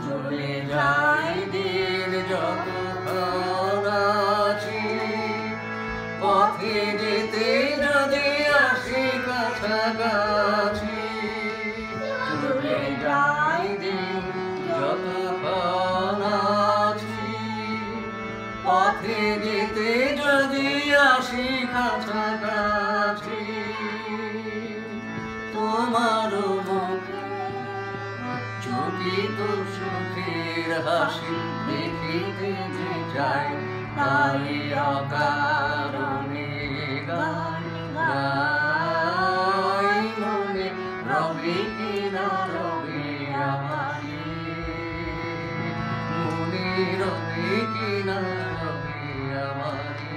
চলে যায় দিন যতক্ষণ আছি, পথে যেতে যদি আসি কাছাকাছি। চলে যায় দিন যতক্ষণ আছি, পথে যেতে যদি আসি কাছাকাছি। তোমার মুখে চকিত সুখের হাসি দেখিতে যে চাই, তাই অকারণে গান গাই। মনে রবে কিনা রবে আমারি, মনে রবে কিনা রবে আমারি।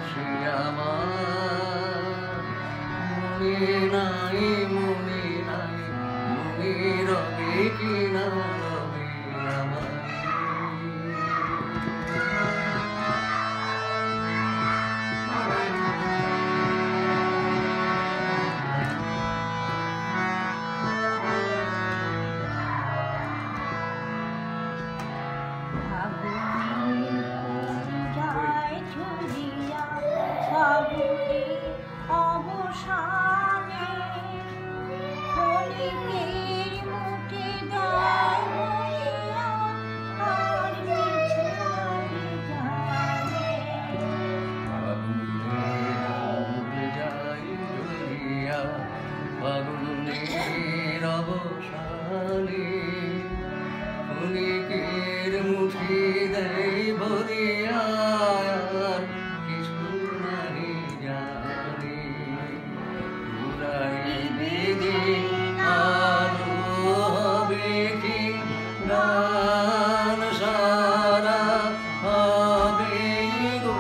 সে আমার মনে নাই, মনে নাই, মনে রবে কিনা রবে আমারি। ফাগুনের অবসানে ক্ষণিকের মুঠি দেয় ভরিয়া, কিছু নাহি জানি উড়াইবে দিন আরো হবে কি গান সারা হবে গো,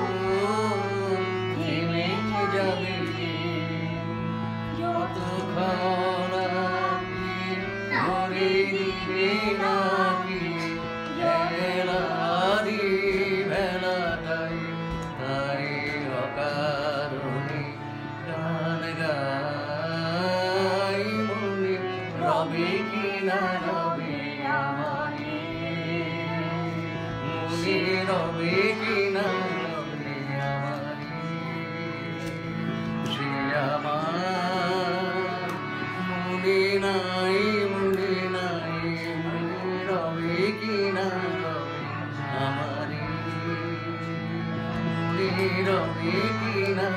থেমে যাবে যতক্ষণ আছি। ঘরে দিবে নাকি বেলারি বেলাটাই, তাই অকারণে গান গাই। মনে রবে কিনা রবে আমারি, মনে রবে কিনা রবে আমারি। সে আমার মনে নাই, মনে নাই, মনে রবে কিনা রবে আমারি, মনে রবে কিনা।